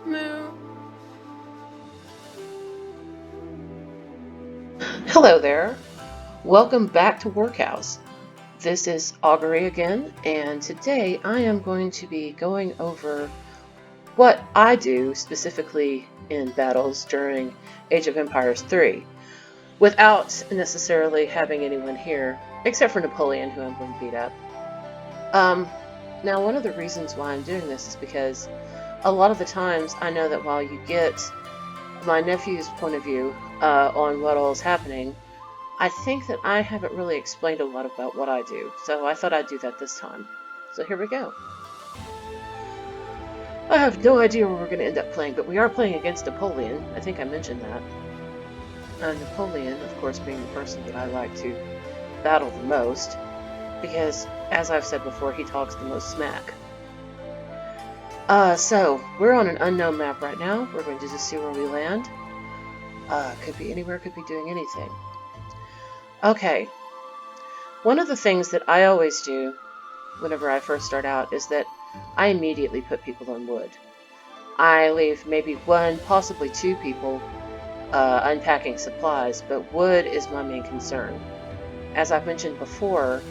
Moo. Hello there. Welcome back to Workhouse. This is Augury again, and today I am going to be going over what I do specifically in battles during Age of Empires 3, without necessarily having anyone here, except for Napoleon, who I'm going to beat up. Now, one of the reasons why I'm doing this is because a lot of the times I know that while you get my nephew's point of view on what all is happening, I think that I haven't really explained a lot about what I do, so I thought I'd do that this time. So here we go. I have no idea where we're going to end up playing, but we are playing against Napoleon. I think I mentioned that. Napoleon, of course, being the person that I like to battle the most, because, as I've said before, he talks the most smack. So, we're on an unknown map right now. We're going to just see where we land. Could be anywhere, could be doing anything. Okay. One of the things that I always do whenever I first start out is that I immediately put people on wood. I leave maybe one, possibly two people unpacking supplies, but wood is my main concern. As I've mentioned before,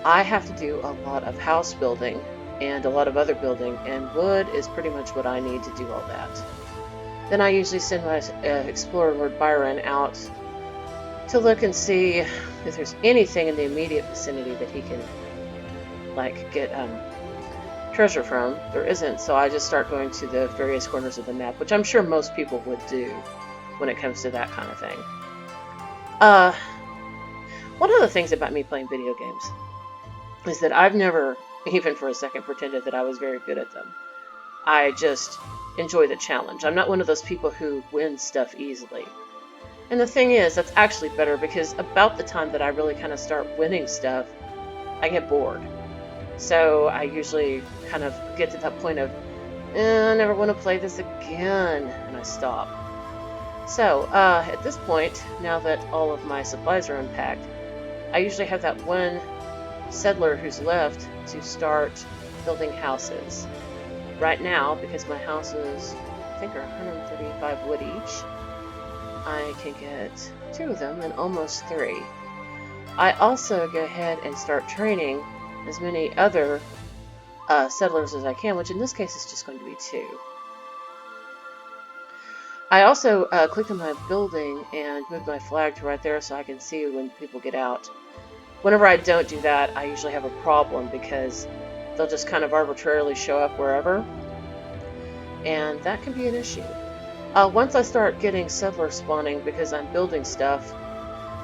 I have to do a lot of house building and a lot of other building, and wood is pretty much what I need to do all that. Then I usually send my explorer Lord Byron out to look and see if there's anything in the immediate vicinity that he can, like, get treasure from. There isn't, so I just start going to the various corners of the map, which I'm sure most people would do when it comes to that kind of thing. One of the things about me playing video games is that I've never, even for a second, pretended that I was very good at them. I just enjoy the challenge. I'm not one of those people who wins stuff easily. And the thing is, that's actually better, because about the time that I really kind of start winning stuff, I get bored. So I usually kind of get to that point of, I never want to play this again, and I stop. So, at this point, now that all of my supplies are unpacked, I usually have that one settler who's left to start building houses. Right now, because my houses, I think, are 135 wood each, I can get 2 of them and almost 3. I also go ahead and start training as many other settlers as I can, which in this case is just going to be 2. I also clicked on my building and moved my flag to right there so I can see when people get out. Whenever I don't do that, I usually have a problem, because they'll just kind of arbitrarily show up wherever, and that can be an issue. Once I start getting settlers spawning because I'm building stuff,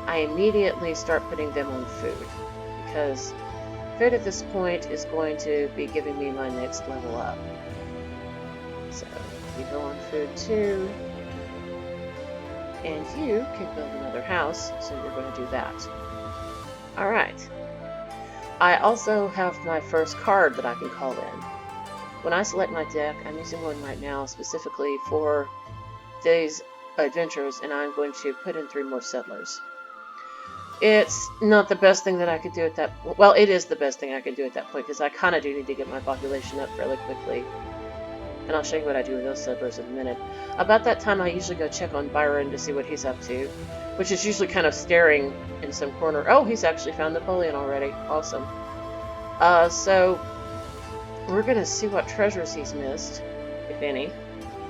I immediately start putting them on food, because food at this point is going to be giving me my next level up. So you go on food too, and you can build another house, so you're going to do that. Alright. I also have my first card that I can call in. When I select my deck, I'm using one right now specifically for these adventures, and I'm going to put in 3 more settlers. It's not the best thing that I could do at that point. Well, it is the best thing I could do at that point, because I kind of do need to get my population up fairly quickly. And I'll show you what I do with those settlers in a minute. About that time, I usually go check on Byron to see what he's up to, which is usually kind of staring in some corner. Oh, he's actually found Napoleon already. Awesome. So we're going to see what treasures he's missed, if any.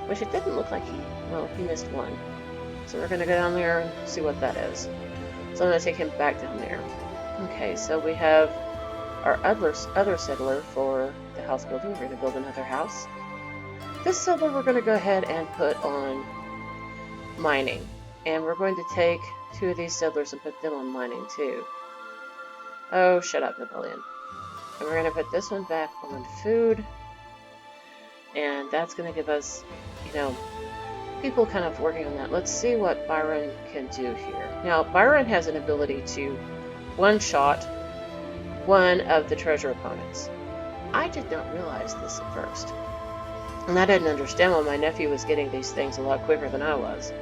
Which it didn't look like he missed one. So we're going to go down there and see what that is. So I'm going to take him back down there. Okay, so we have our other settler for the house building. We're going to build another house. This settler we're going to go ahead and put on mining. And we're going to take 2 of these settlers and put them on mining too. Oh, shut up, Napoleon. And we're going to put this one back on food. And that's going to give us, people kind of working on that. Let's see what Byron can do here. Now, Byron has an ability to one-shot one of the treasure opponents. I did not realize this at first. And I didn't understand why my nephew was getting these things a lot quicker than I was.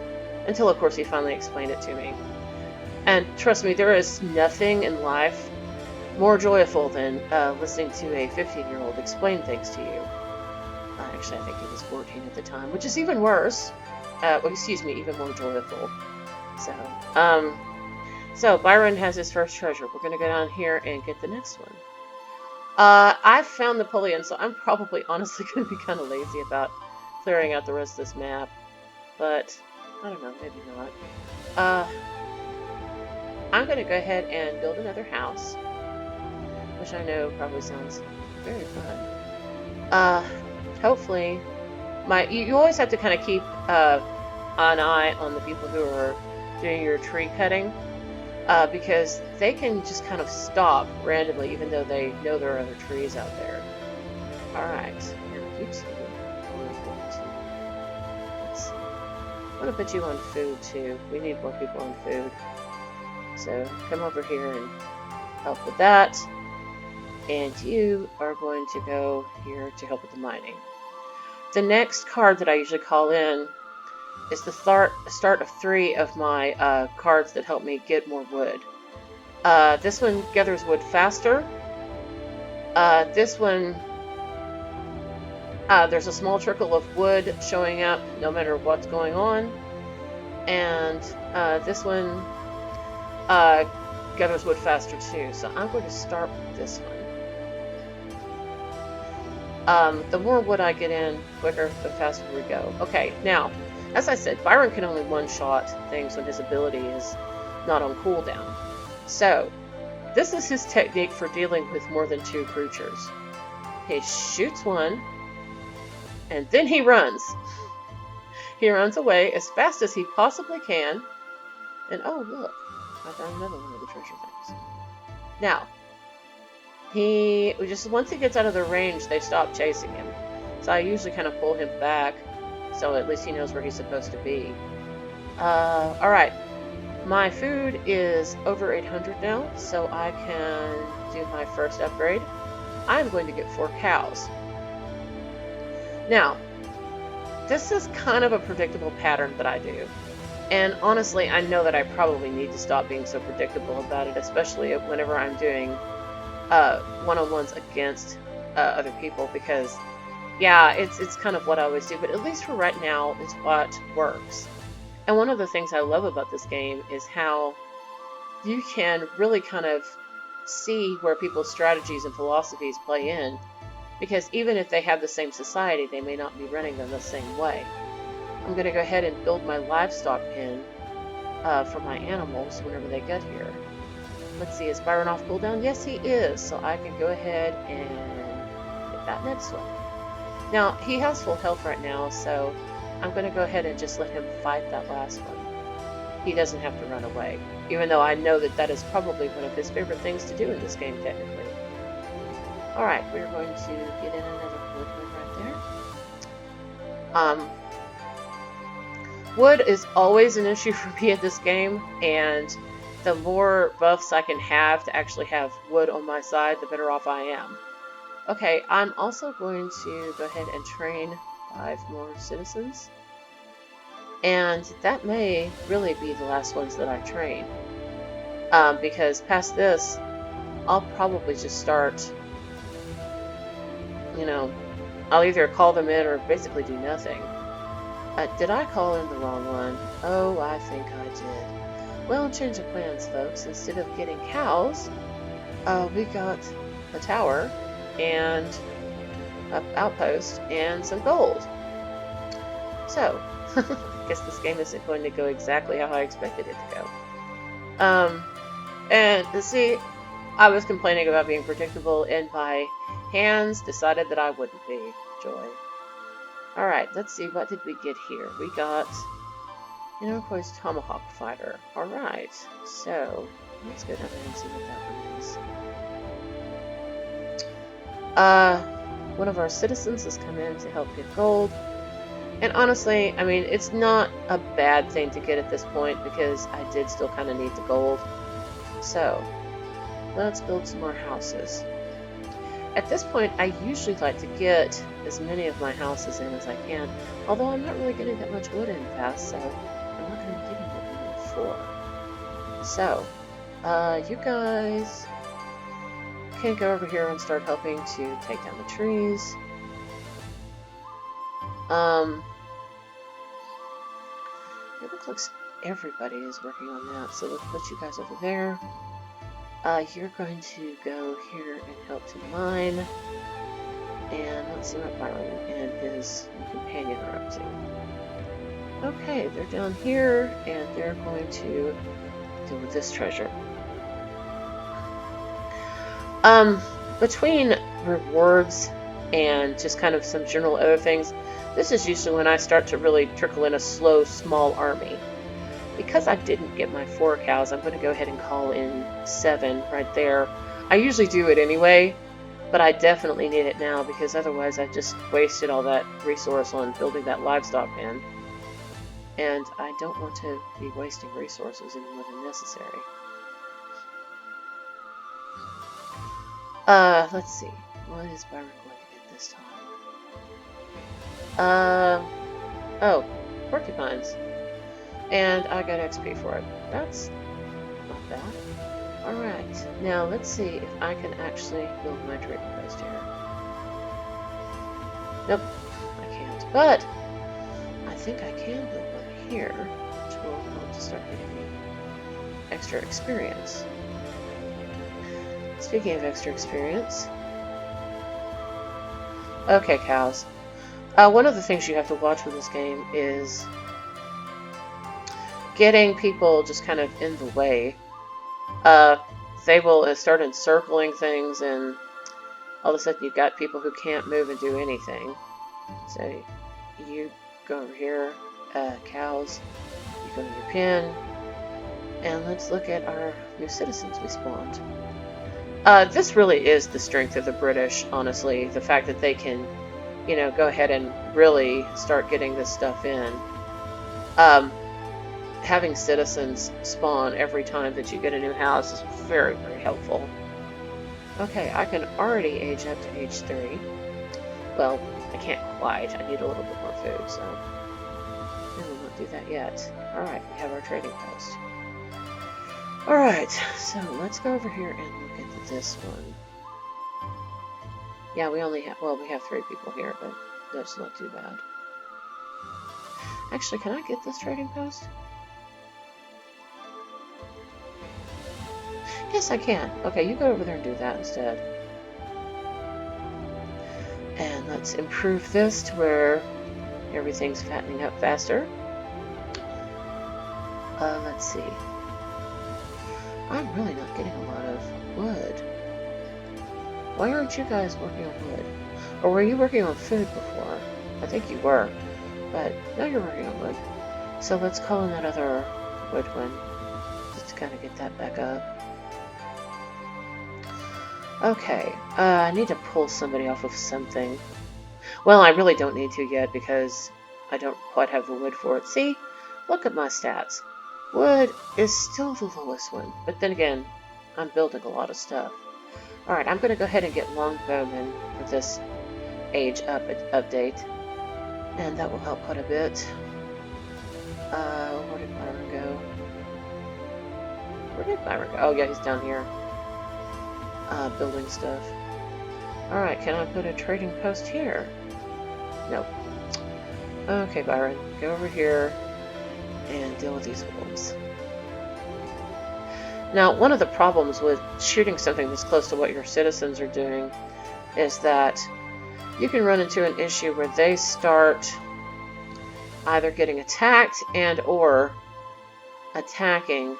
Until, of course, he finally explained it to me. And trust me, there is nothing in life more joyful than listening to a 15-year-old explain things to you. Actually, I think he was 14 at the time, which is even worse. Well, excuse me, even more joyful. So Byron has his first treasure. We're going to go down here and get the next one. I found Napoleon, so I'm probably honestly going to be kind of lazy about clearing out the rest of this map. But, I don't know, maybe not. I'm going to go ahead and build another house, which I know probably sounds very fun. Hopefully, you always have to kind of keep an eye on the people who are doing your tree cutting, because they can just kind of stop randomly, even though they know there are other trees out there. Alright, now you two are going to, let's see, I'm going to put you on food too. We need more people on food. So come over here and help with that. And you are going to go here to help with the mining. The next card that I usually call in is the start of 3 of my cards that help me get more wood. This one gathers wood faster. This one, there's a small trickle of wood showing up no matter what's going on. And this one gathers wood faster too. So I'm going to start with this one. The more wood I get in, quicker, the faster we go. Okay, now, as I said, Byron can only one-shot things when his ability is not on cooldown. So, this is his technique for dealing with more than 2 creatures. He shoots one, and then he runs. He runs away as fast as he possibly can, and oh look, I found another one of the treasure things. Now, once he gets out of their range, they stop chasing him. So I usually kind of pull him back, so at least he knows where he's supposed to be. Alright. My food is over 800 now, so I can do my first upgrade. I'm going to get 4 cows. Now, this is kind of a predictable pattern that I do. And honestly, I know that I probably need to stop being so predictable about it, especially whenever I'm doing one-on-ones against other people, because yeah, it's kind of what I always do, but at least for right now, it's what works. And one of the things I love about this game is how you can really kind of see where people's strategies and philosophies play in, because even if they have the same society, they may not be running them the same way. I'm going to go ahead and build my livestock pen for my animals whenever they get here. Let's see, is Byron off cooldown? Yes, he is, so I can go ahead and get that next one. Now, he has full health right now, so I'm going to go ahead and just let him fight that last one. He doesn't have to run away, even though I know that that is probably one of his favorite things to do in this game, technically. Alright, we're going to get in another woodland right there. Wood is always an issue for me at this game, and the more buffs I can have to actually have wood on my side, the better off I am. Okay, I'm also going to go ahead and train 5 more citizens. And that may really be the last ones that I train. Because past this, I'll probably just start, I'll either call them in or basically do nothing. Did I call in the wrong one? Oh, I think I did. Well, change of plans, folks. Instead of getting cows, we got a tower and an outpost and some gold. So, I guess this game isn't going to go exactly how I expected it to go. And see, I was complaining about being predictable, and my hands decided that I wouldn't be. Joy. Alright, let's see, what did we get here? We got an Iroquois Tomahawk Fighter. Alright, so let's go down there and see what that one is. One of our citizens has come in to help get gold. And honestly, I mean, it's not a bad thing to get at this point, because I did still kind of need the gold. So, let's build some more houses. At this point, I usually like to get as many of my houses in as I can, although I'm not really getting that much wood in fast, so I'm not going to be getting what we need for. So, you guys can go over here and start helping to take down the trees. Um, it looks like everybody is working on that, so let's put you guys over there. You're going to go here and help to mine. And let's see what Byron and his companion are up to. Okay, they're down here, and they're going to deal with this treasure. Between rewards and just kind of some general other things, this is usually when I start to really trickle in a slow, small army. Because I didn't get my 4 cows, I'm going to go ahead and call in 7 right there. I usually do it anyway, but I definitely need it now because otherwise I just wasted all that resource on building that livestock pen. And I don't want to be wasting resources any more than necessary. Let's see. What is Byron going to get this time? Oh, porcupines. And I got XP for it. That's not bad. Alright, now let's see if I can actually build my trading post here. Nope, I can't. But I think I can build one here, which will help to start getting me extra experience. Speaking of extra experience... Okay, cows. One of the things you have to watch with this game is getting people just kind of in the way. They will start encircling things, and all of a sudden you've got people who can't move and do anything. So you go over here, cows, you go to your pen, and let's look at our new citizens we spawned. This really is the strength of the British, honestly. The fact that they can, you know, go ahead and really start getting this stuff in. Having citizens spawn every time that you get a new house is very, very helpful. Okay, I can already age up to age 3. Well, I can't quite. I need a little bit more food, so we will not do that yet. Alright, we have our trading post. Alright, so let's go over here and look at this one. Yeah, we only have, well, we have 3 people here, but that's not too bad. Actually, can I get this trading post? Yes, I can. Okay, you go over there and do that instead. And let's improve this to where everything's fattening up faster. Let's see. I'm really not getting a lot of wood. Why aren't you guys working on wood? Or were you working on food before? I think you were. But now you're working on wood. So let's call in that other wood one. Just to kind of get that back up. Okay, I need to pull somebody off of something. Well, I really don't need to yet because I don't quite have the wood for it. See? Look at my stats. Wood is still the lowest one, but then again, I'm building a lot of stuff. Alright, I'm going to go ahead and get longbowmen for this age update, and that will help quite a bit. Where did Byron go? Where did Byron go? Oh yeah, he's down here. Building stuff. Alright, can I put a trading post here? Nope. Okay, Byron, go over here and deal with these wolves. Now, one of the problems with shooting something this close to what your citizens are doing is that you can run into an issue where they start either getting attacked and or attacking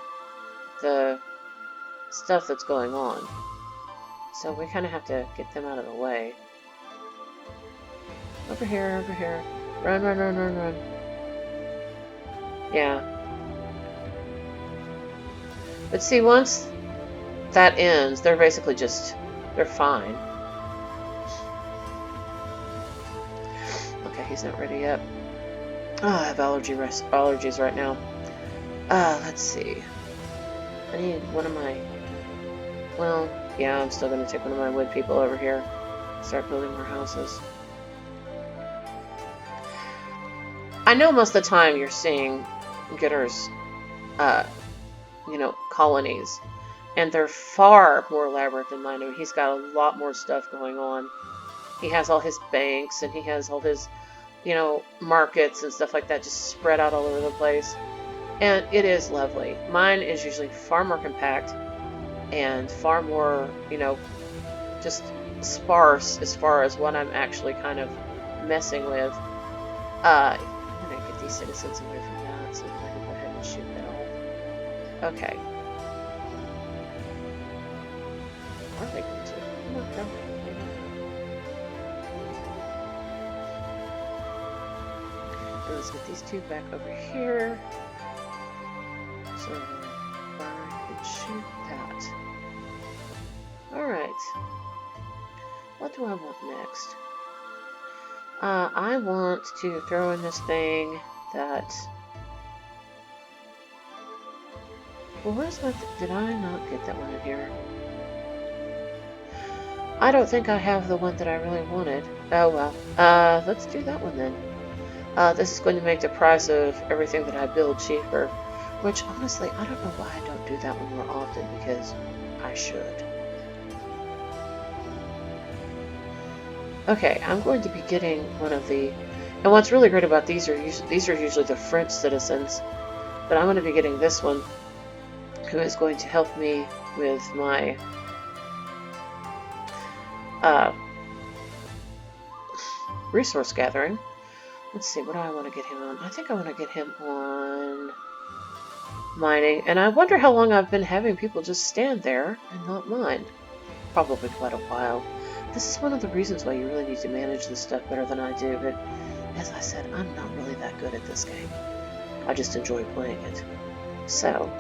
the stuff that's going on. So we kind of have to get them out of the way. Over here, over here. Run, run, run, run, run. Yeah. But see, once that ends, they're basically just, they're fine. Okay, he's not ready yet. Oh, I have allergies right now. Let's see. I need one of my, well, yeah, I'm still going to take one of my wood people over here. Start building more houses. I know most of the time you're seeing Gitter's, you know, colonies, and they're far more elaborate than mine. I mean, he's got a lot more stuff going on. He has all his banks, and he has all his markets and stuff like that just spread out all over the place. And it is lovely. Mine is usually far more compact and far more, just sparse as far as what I'm actually kind of messing with. I'm going to get these citizens away from that so that I can go ahead and shoot that off. Okay. Are they going to? Come on, come. Let's get these two back over here. So I can shoot that. Alright. What do I want next? I want to throw in this thing that... Well, where's my... Did I not get that one in here? I don't think I have the one that I really wanted. Oh well. Let's do that one then. This is going to make the price of everything that I build cheaper. Which, honestly, I don't know why I don't do that one more often, because I should. Okay, I'm going to be getting one of the... And what's really great about these are usually the French citizens. But I'm going to be getting this one, who is going to help me with my... resource gathering. Let's see, what do I want to get him on? I think I want to get him on mining. And I wonder how long I've been having people just stand there and not mine. Probably quite a while. This is one of the reasons why you really need to manage this stuff better than I do, but as I said, I'm not really that good at this game. I just enjoy playing it. So,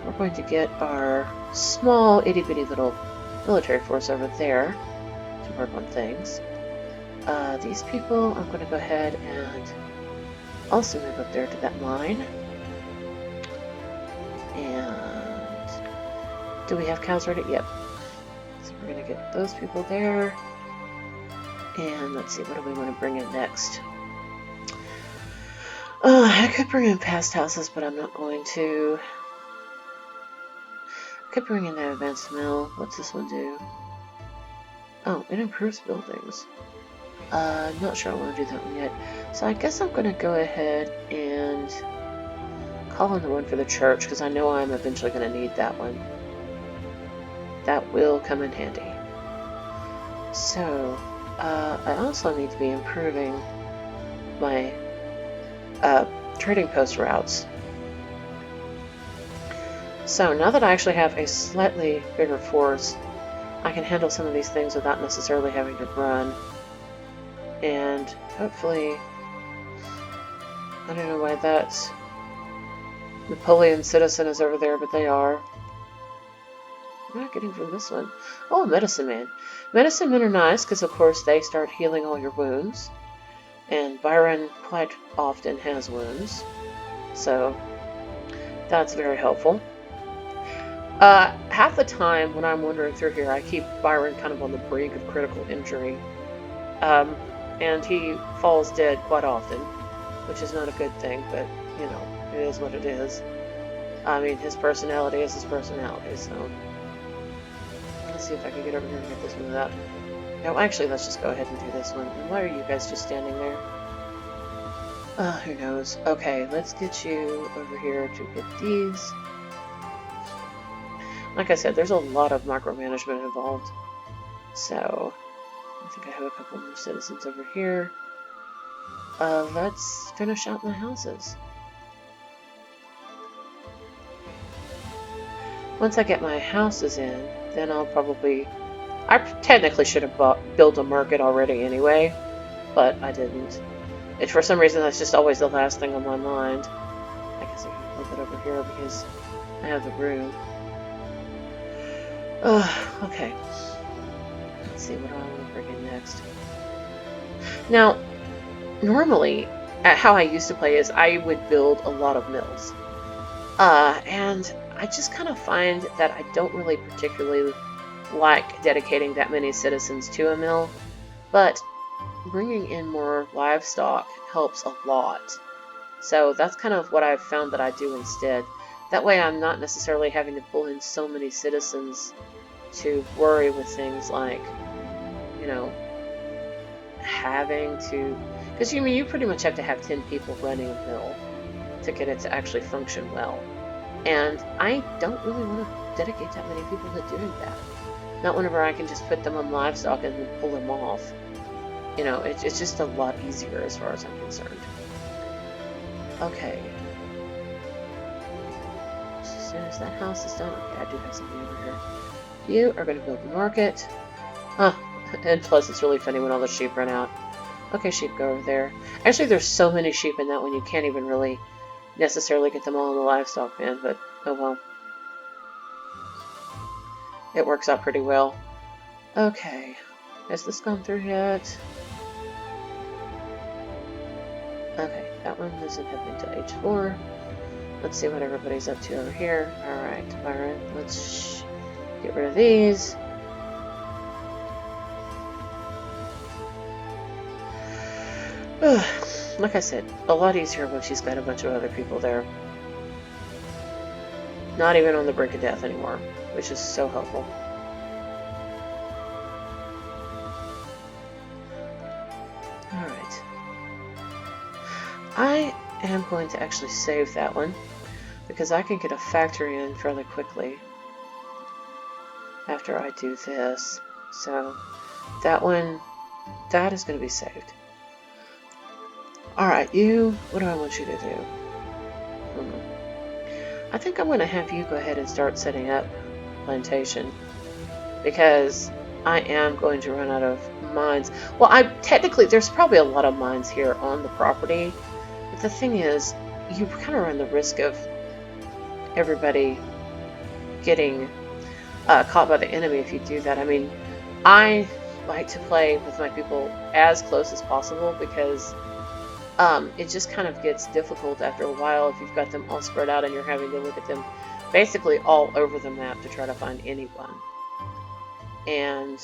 we're going to get our small itty-bitty little military force over there to work on things. These people, I'm going to go ahead and also move up there to that mine. And do we have cows ready? Yep. So we're going to get those people there. And let's see, what do we want to bring in next? I could bring in past houses, but I'm not going to. I could bring in the advanced mill. What's this one do? Oh, it improves buildings. I'm not sure I want to do that one yet. So I guess I'm going to go ahead and call in the one for the church, because I know I'm eventually going to need that one. That will come in handy. So, I also need to be improving my trading post routes. So now that I actually have a slightly bigger force, I can handle some of these things without necessarily having to run. And hopefully, I don't know why that Napoleon citizen is over there, but they are. What am I getting from this one? Oh, medicine man. Medicine men are nice because, of course, they start healing all your wounds. And Byron quite often has wounds. So, that's very helpful. Half the time when I'm wandering through here, I keep Byron kind of on the brink of critical injury. And he falls dead quite often, which is not a good thing, but, you know, it is what it is. I mean, his personality is his personality, so... Let's see if I can get over here and get this one without... No, actually, let's just go ahead and do this one. And why are you guys just standing there? Who knows? Okay, let's get you over here to get these. Like I said, there's a lot of micromanagement involved. So... I think I have a couple more citizens over here. Let's finish out my houses. Once I get my houses in, then I'll probably... I technically should have built a market already anyway, but I didn't. For some reason, that's just always the last thing on my mind. I guess I can build it over here because I have the room. Okay. Let's see, what do I want to bring in next? Now, normally, how I used to play is I would build a lot of mills. And I just kind of find that I don't really particularly like dedicating that many citizens to a mill, but bringing in more livestock helps a lot. So that's kind of what I've found that I do instead. That way I'm not necessarily having to pull in so many citizens to worry with things like, you know, having to... Because you pretty much have to have 10 people running a mill to get it to actually function well. And I don't really want to dedicate that many people to doing that. Not whenever I can just put them on livestock and then pull them off. It's just a lot easier as far as I'm concerned. Okay. As soon as that house is done, okay, I do have something over here. You are going to build the market. Huh. And plus, it's really funny when all the sheep run out. Okay, sheep, go over there. Actually, there's so many sheep in that one, you can't even really necessarily get them all in the livestock pen, but oh well. It works out pretty well. Okay. Has this gone through yet? Okay, that one isn't happening until H4. Let's see what everybody's up to over here. Alright, Byron, let's get rid of these. Like I said, a lot easier when she's got a bunch of other people there. Not even on the brink of death anymore, which is so helpful. Alright. I am going to actually save that one, because I can get a factory in fairly quickly after I do this. So, that one, that is going to be saved. Alright, what do I want you to do? I think I'm going to have you go ahead and start setting up plantation, because I am going to run out of mines. Well, technically, there's probably a lot of mines here on the property, but the thing is, you kind of run the risk of everybody getting caught by the enemy if you do that. I mean, I like to play with my people as close as possible, because it just kind of gets difficult after a while if you've got them all spread out and you're having to look at them basically all over the map to try to find anyone. And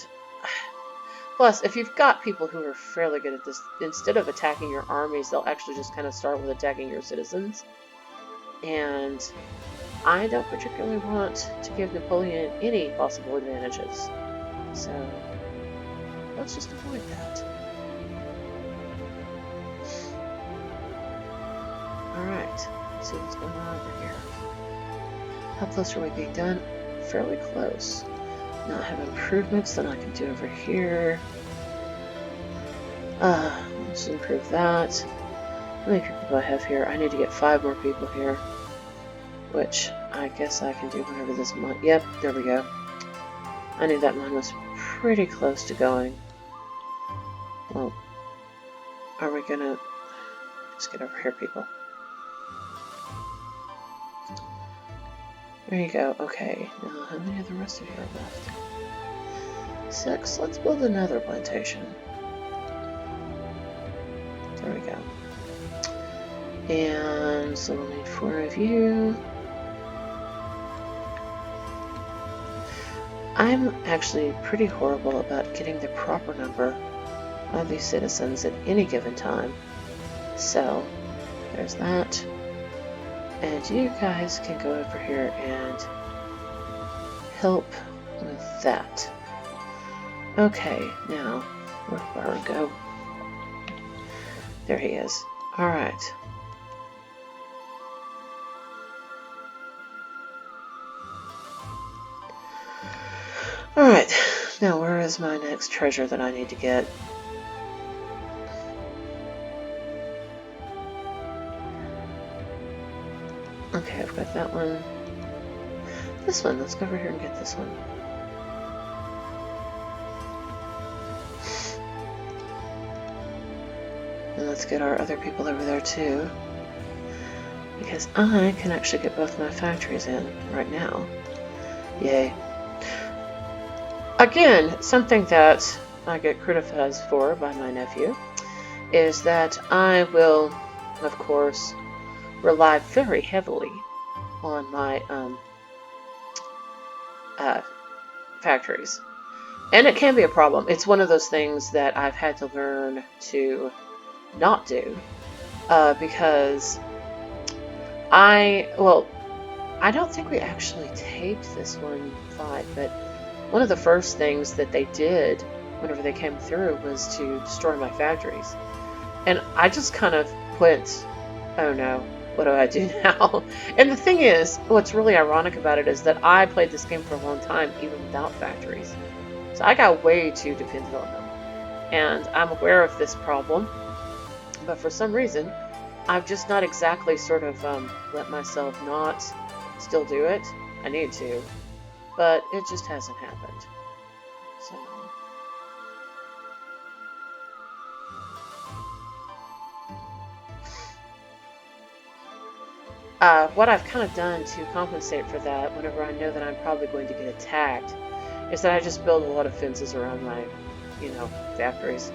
plus, if you've got people who are fairly good at this, instead of attacking your armies, they'll actually just kind of start with attacking your citizens. And I don't particularly want to give Napoleon any possible advantages. So let's just avoid that. Alright, let's see what's going on over here. How close are we being done? Fairly close. Now I have improvements that I can do over here. Let's improve that. How many people do I have here? I need to get 5 more people here, which I guess I can do whenever this mine. Yep, there we go. I knew that mine was pretty close to going. Well, are we gonna just get over here, people? There you go. Okay. Now, how many of the rest of you are left? 6. Let's build another plantation. There we go. And so we'll need 4 of you. I'm actually pretty horrible about getting the proper number of these citizens at any given time. So, there's that. And you guys can go over here and help with that. Okay, now, where'd Byron go? There he is. Alright. Alright, now where is my next treasure that I need to get? Okay, I've got that one. This one, let's go over here and get this one. And let's get our other people over there too, because I can actually get both my factories in right now. Yay. Again, something that I get criticized for by my nephew is that I will, of course, rely very heavily on my factories. And it can be a problem. It's one of those things that I've had to learn to not do, because I don't think we actually taped this one fight, but one of the first things that they did whenever they came through was to destroy my factories. And I just kind of went, oh no, what do I do now? And the thing is, what's really ironic about it is that I played this game for a long time, even without factories. So I got way too dependent on them. And I'm aware of this problem, but for some reason, I've just not exactly sort of let myself not still do it. I need to, but it just hasn't happened. So. What I've kind of done to compensate for that, whenever I know that I'm probably going to get attacked, is that I just build a lot of fences around my, factories,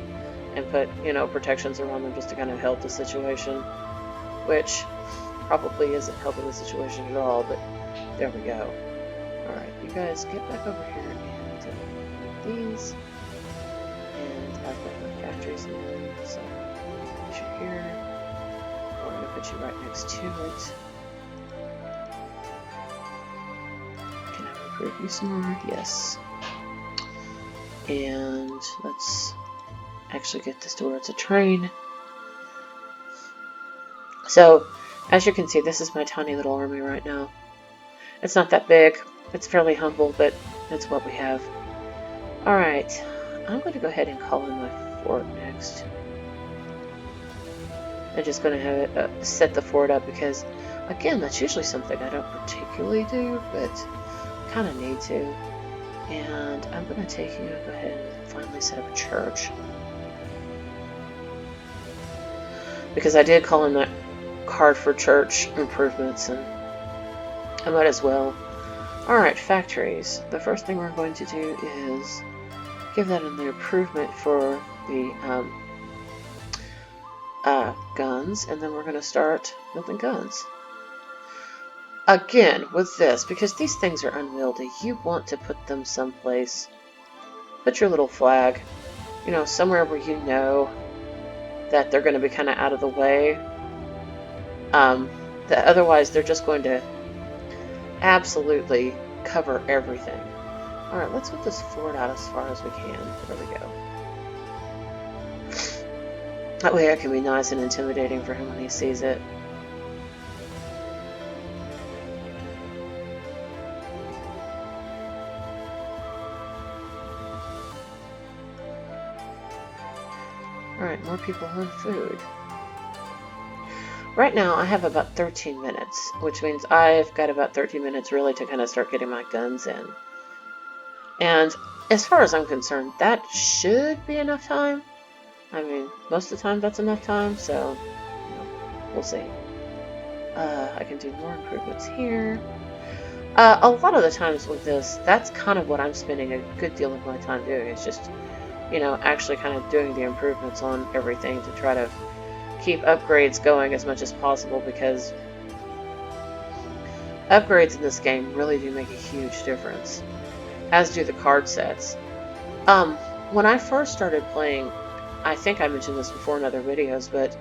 and put, protections around them just to kind of help the situation, which probably isn't helping the situation at all, but there we go. Alright, you guys get back over here and these, and I've got my factories in, so put you here. We're going to put you right next to it. Can I improve you some more? Yes. And let's actually get this to where it's a train. So, as you can see, this is my tiny little army right now. It's not that big. It's fairly humble, but it's what we have. Alright, I'm going to go ahead and call in my fort next. I'm just going to have it set the fort up because, again, that's usually something I don't particularly do, but kind of need to. And I'm going to take you and go ahead and finally set up a church. Because I did call in that card for church improvements, and I might as well. Alright, factories. The first thing we're going to do is give that an improvement for the guns, and then we're going to start building guns. Again, with this, because these things are unwieldy, you want to put them someplace. Put your little flag, somewhere where you know that they're going to be kind of out of the way. That otherwise they're just going to absolutely cover everything. Alright, let's put this fort out as far as we can. There we go. That way it can be nice and intimidating for him when he sees it. Alright, more people want food. Right now I have about 13 minutes, which means I've got about 13 minutes really to kind of start getting my guns in. And as far as I'm concerned, that should be enough time. I mean, most of the time that's enough time, so we'll see. I can do more improvements here. A lot of the times with this, that's kind of what I'm spending a good deal of my time doing. It's just, actually kind of doing the improvements on everything to try to keep upgrades going as much as possible, because upgrades in this game really do make a huge difference, as do the card sets. When I first started playing, I think I mentioned this before in other videos, but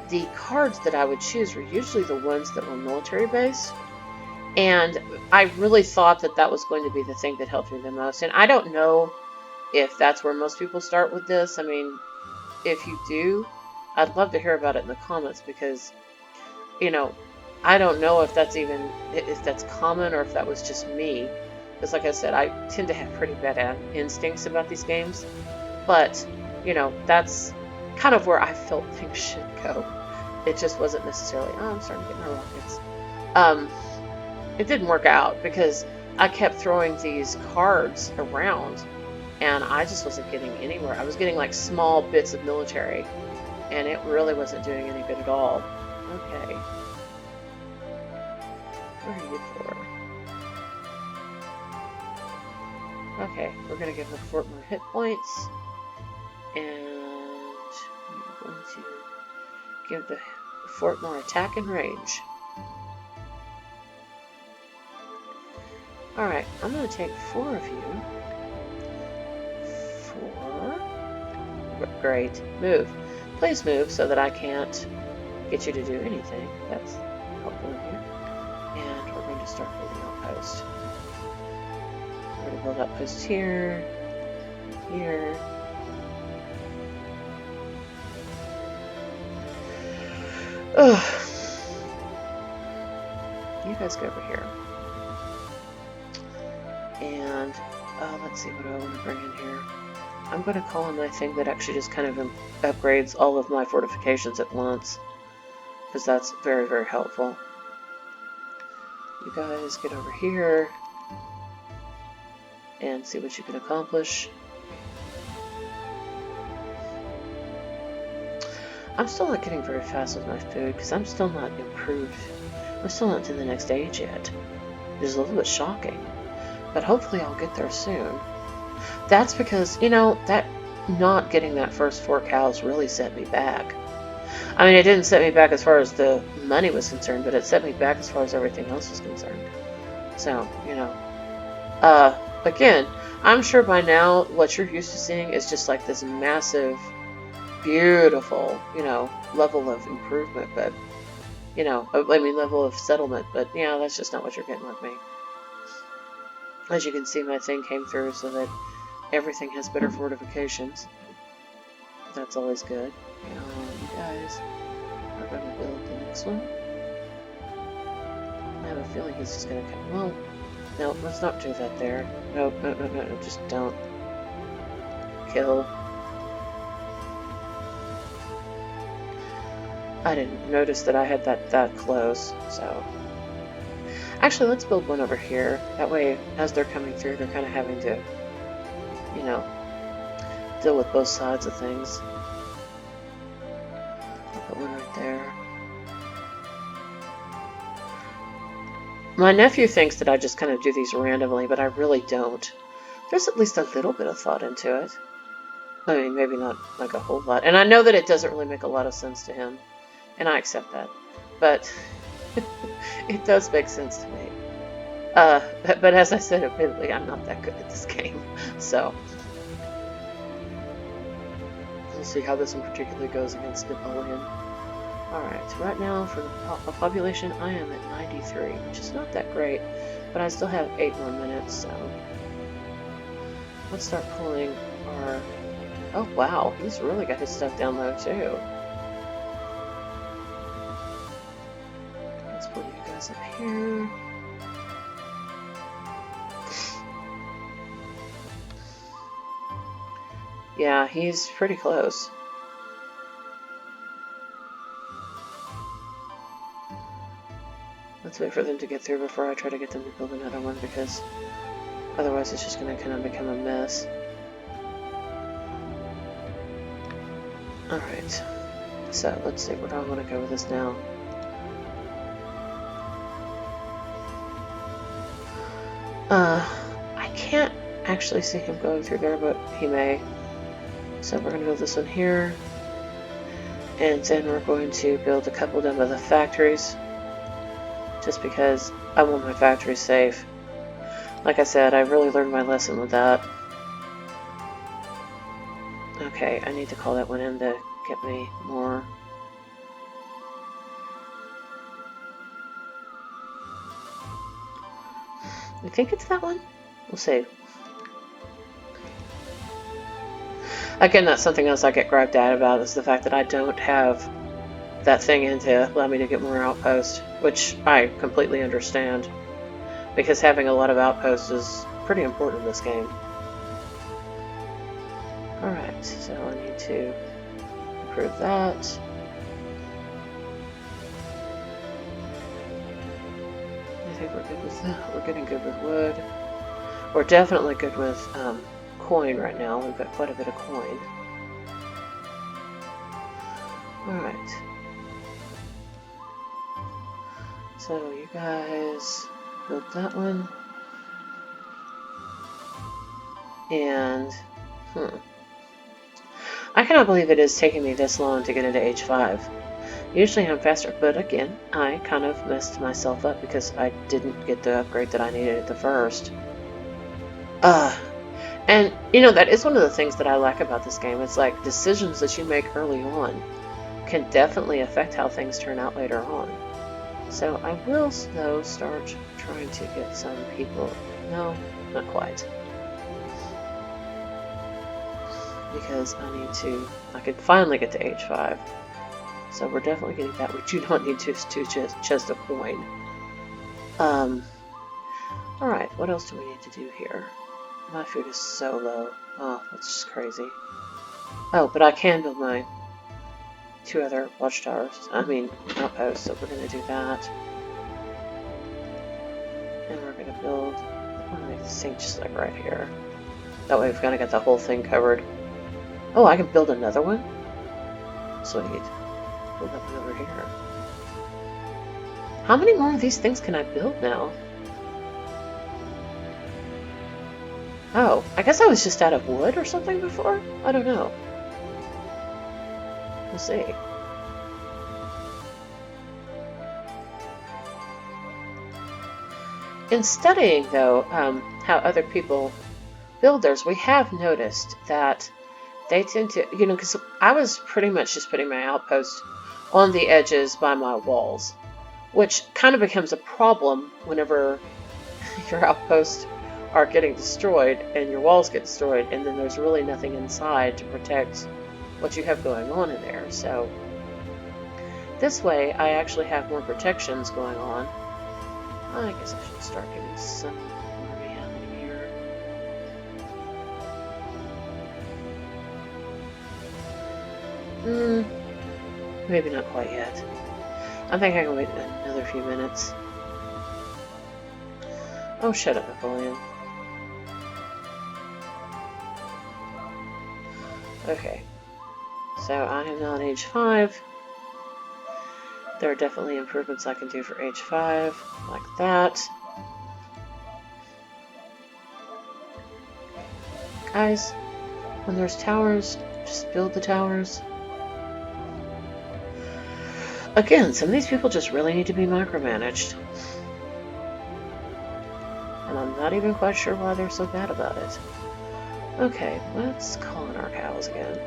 the cards that I would choose were usually the ones that were military based, and I really thought that that was going to be the thing that helped me the most. And I don't know if that's where most people start with this. I mean, if you do, I'd love to hear about it in the comments, because I don't know if that's common or if that was just me, because like I said, I tend to have pretty bad instincts about these games. But that's kind of where I felt things should go. It just wasn't necessarily, oh, I'm starting to get my rockets. It didn't work out because I kept throwing these cards around and I just wasn't getting anywhere. I was getting like small bits of military and it really wasn't doing any good at all. Okay. What are you for? Okay, we're going to give the fort more hit points. And we're going to give the fort more attack and range. Alright, I'm going to take 4 of you. 4. Great. Move. Please move so that I can't get you to do anything. That's helpful here. And we're going to start building outposts. We're going to build outposts here, here. Ugh. You guys go over here. And let's see what I want to bring in here. I'm going to call in my thing that actually just kind of upgrades all of my fortifications at once, because that's very, very helpful. You guys get over here and see what you can accomplish. I'm still not getting very fast with my food because I'm still not improved. I'm still not to the next age yet, which is a little bit shocking. But hopefully I'll get there soon. That's because, you know, that not getting that first 4 cows really set me back. I mean, it didn't set me back as far as the money was concerned, but it set me back as far as everything else was concerned. So, you know, again, I'm sure by now what you're used to seeing is just like this massive, beautiful, you know, level of improvement, but, you know, I mean, level of settlement, but, you know, that's just not what you're getting with me. As you can see, my thing came through so that everything has better fortifications. That's always good. You guys are going to build the next one. I have a feeling he's just going to come. Well, no, let's not do that there. No, just don't. Kill. I didn't notice that I had that close, so. Actually, let's build one over here. That way, as they're coming through, they're kind of having to, you know, deal with both sides of things. I'll put one right there. My nephew thinks that I just kind of do these randomly, but I really don't. There's at least a little bit of thought into it. I mean, maybe not like a whole lot. And I know that it doesn't really make a lot of sense to him, and I accept that. But it does make sense to me. But as I said, admittedly, I'm not that good at this game. So, we'll see how this one particularly goes against Napoleon. Alright, right now for the population, I am at 93, which is not that great, but I still have 8 more minutes, so let's start pulling our... Oh wow, he's really got his stuff down low too. Let's pull you guys up here. Yeah, he's pretty close. Let's wait for them to get through before I try to get them to build another one, because otherwise it's just going to kind of become a mess. Alright, so let's see where do I want to go with this now. I can't actually see him going through there, but he may. So we're going to build this one here, and then we're going to build a couple down by the factories, just because I want my factories safe. Like I said, I really learned my lesson with that. Okay, I need to call that one in to get me more. I think it's that one. We'll see. Again, that's something else I get griped at about, is the fact that I don't have that thing in to allow me to get more outposts, which I completely understand, because having a lot of outposts is pretty important in this game. Alright, so I need to improve that. I think we're good with that. We're getting good with wood. We're definitely good with coin right now. We've got quite a bit of coin. Alright. So you guys build that one. And, I cannot believe it is taking me this long to get into H5. Usually I'm faster, but again, I kind of messed myself up because I didn't get the upgrade that I needed at the first. And, you know, that is one of the things that I like about this game. It's like decisions that you make early on can definitely affect how things turn out later on. So I will, though, start trying to get some people... No, not quite. Because I need to... I could finally get to H5. So we're definitely getting that. We do not need to just a coin. Alright, what else do we need to do here? My food is so low. Oh, that's just crazy. Oh, but I can build my 2 other watchtowers. I mean, outposts, so we're going to do that. And we're going to build my sink just like right here. That way we've kind of got the whole thing covered. Oh, I can build another one? Sweet. Build that one over here. How many more of these things can I build now? Oh, I guess I was just out of wood or something before? I don't know. We'll see. In studying, though, how other people build theirs, we have noticed that they tend to, because I was pretty much just putting my outpost on the edges by my walls, which kind of becomes a problem whenever your outposts are getting destroyed and your walls get destroyed, and then there's really nothing inside to protect what you have going on in there. So this way I actually have more protections going on. I guess I should start getting some army happening here. Maybe not quite yet. I think I can wait another few minutes. Oh, shut up, Napoleon. Okay. So I am now on age 5. There are definitely improvements I can do for age 5, like that. Guys, when there's towers, just build the towers. Again, some of these people just really need to be micromanaged. And I'm not even quite sure why they're so bad about it. Okay, let's call in our cows again.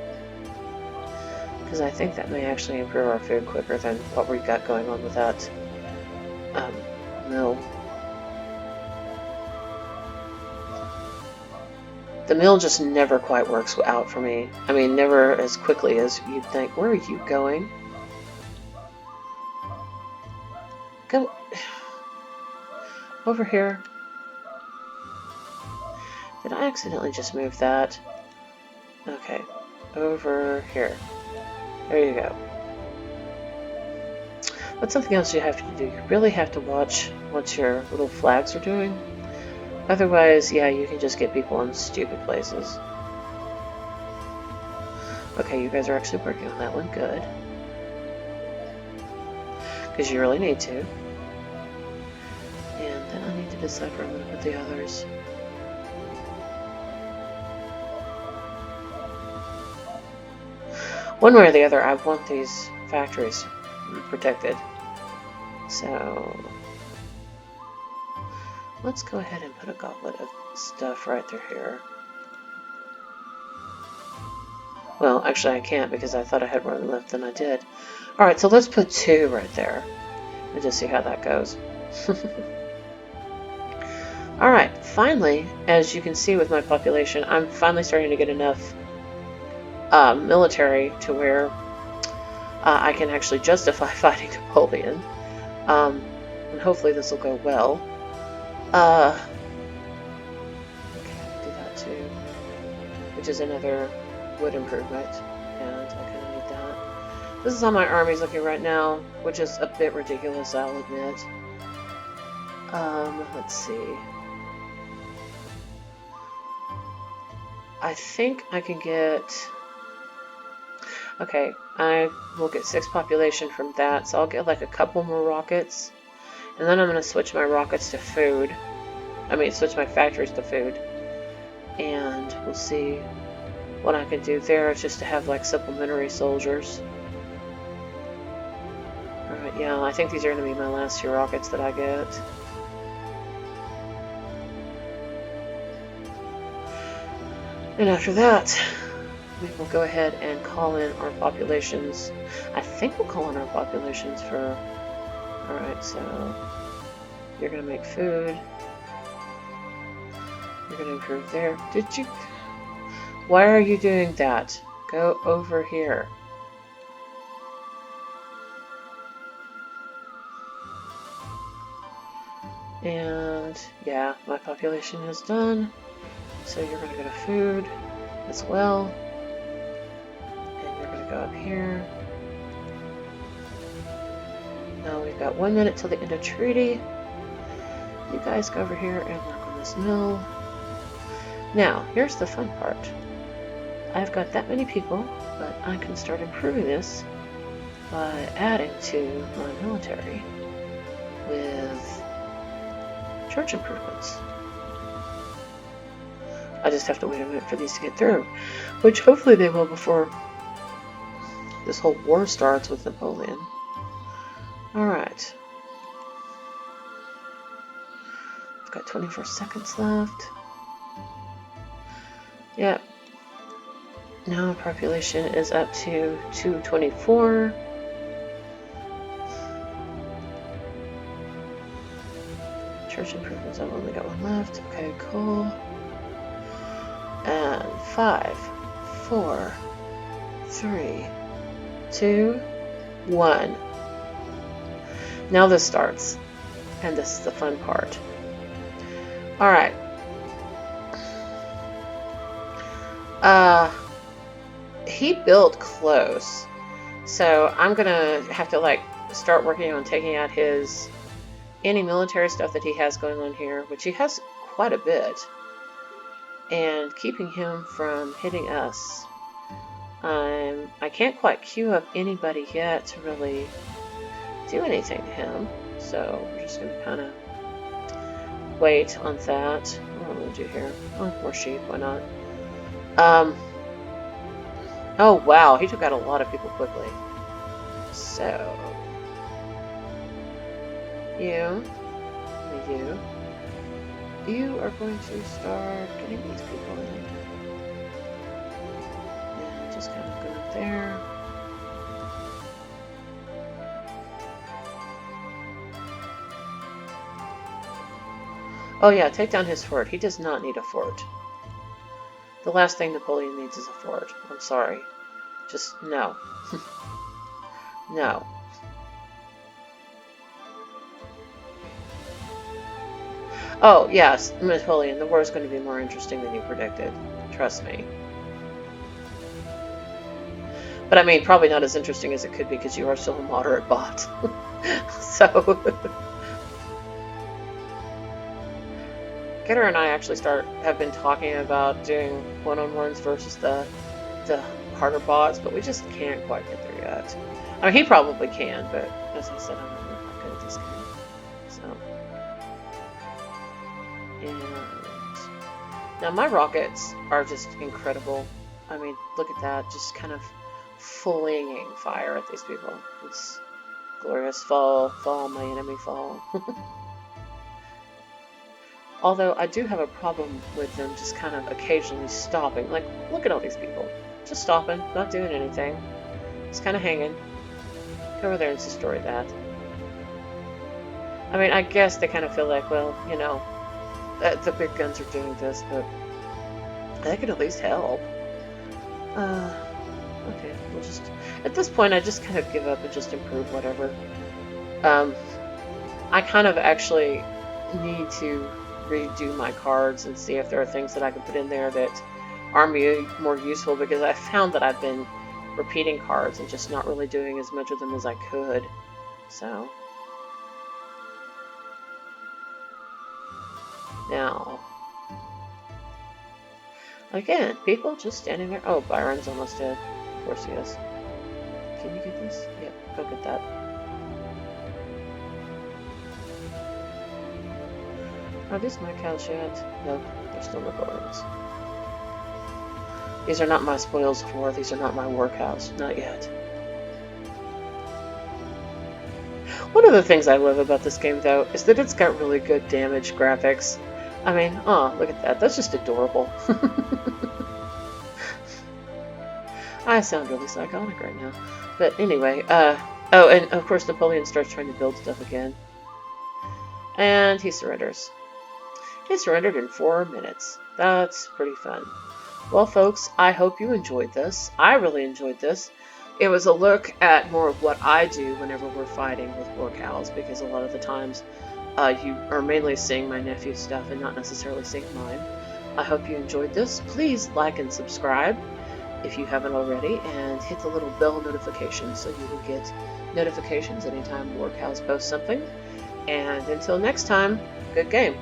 Because I think that may actually improve our food quicker than what we've got going on with that mill. The mill just never quite works out for me. I mean, never as quickly as you'd think. Where are you going? Go over here. Did I accidentally just move that? Okay, over here. There you go. That's something else you have to do. You really have to watch what your little flags are doing. Otherwise, yeah, you can just get people in stupid places. Okay, you guys are actually working on that one. Good. Because you really need to. And then I need to decide where I'm going to put the others. One way or the other, I want these factories protected. So let's go ahead and put a gauntlet of stuff right through here. Well, actually I can't because I thought I had more left than I did. Alright, so let's put 2 right there and just see how that goes. Alright, finally, as you can see with my population, I'm finally starting to get enough military to where I can actually justify fighting Napoleon. And hopefully this will go well. Okay, I can do that too. Which is another wood improvement. And I kind of need that. This is how my army's looking right now, which is a bit ridiculous, I'll admit. Let's see. I think I can get... Okay, I will get 6 population from that, so I'll get like a couple more rockets. And then I'm going to switch my rockets to food. I mean, switch my factories to food. And we'll see what I can do there, just to have like supplementary soldiers. Alright, yeah, I think these are going to be my last 2 rockets that I get. And after that, we will go ahead and call in our populations. I think we'll call in our populations for... Alright, so you're going to make food. You're going to improve there. Did you... Why are you doing that? Go over here. And yeah, my population is done. So you're going to go to food as well. And you're going to go up here. Now we've got 1 minute till the end of treaty. You guys go over here and work on this mill. Now, here's the fun part. I've got that many people, but I can start improving this by adding to my military with church improvements. I just have to wait a minute for these to get through, which hopefully they will before this whole war starts with Napoleon. Alright. I've got 24 seconds left. Yep. Now our population is up to 224. Church improvements, I've only got one left. Okay, cool. And 5, 4, 3, 2, 1. Now this starts. And this is the fun part. Alright. He built close. So I'm gonna have to like start working on taking out any military stuff that he has going on here, which he has quite a bit, and keeping him from hitting us. I can't quite queue up anybody yet to really do anything to him, so we're just gonna kind of wait on that. What am I gonna do here? Oh, more sheep, why not? Oh wow, he took out a lot of people quickly. So you are going to start getting these people in. And just kind of go up there. Oh yeah, take down his fort. He does not need a fort. The last thing Napoleon needs is a fort. I'm sorry. Just no. No. Oh, yes, Napoleon, the war is going to be more interesting than you predicted. Trust me. But I mean, probably not as interesting as it could be because you are still a moderate bot. So... Getter and I actually have been talking about doing one-on-ones versus the harder bots, but we just can't quite get there yet. I mean, he probably can, but as I said, I'm not really that good at this game. So, and now my rockets are just incredible. I mean, look at that, just kind of flinging fire at these people. It's glorious. Fall, my enemy, fall. Although I do have a problem with them just kind of occasionally stopping. Like, look at all these people. Just stopping, not doing anything. Just kind of hanging. Go over there and destroy that. I mean, I guess they kind of feel like, well, you know, the big guns are doing this, but they could at least help. Okay, we'll just... At this point, I just kind of give up and just improve whatever. I kind of actually need to redo my cards and see if there are things that I can put in there that are more useful, because I found that I've been repeating cards and just not really doing as much of them as I could. So now again, people just standing there. Oh, Byron's almost dead. Of course he is. Can you get this? Yep, go get that. Are these my cows yet? Nope, they're still Napoleon's. These are not my spoils of war. These are not my war cows. Not yet. One of the things I love about this game, though, is that it's got really good damage graphics. I mean, oh, look at that. That's just adorable. I sound really psychotic right now. But anyway, oh, and of course Napoleon starts trying to build stuff again. And he surrenders. He surrendered in 4 minutes. That's pretty fun. Well, folks, I hope you enjoyed this. I really enjoyed this. It was a look at more of what I do whenever we're fighting with war cows, because a lot of the times you are mainly seeing my nephew's stuff and not necessarily seeing mine. I hope you enjoyed this. Please like and subscribe if you haven't already, and hit the little bell notification so you will get notifications anytime War Cows post something. And until next time, good game.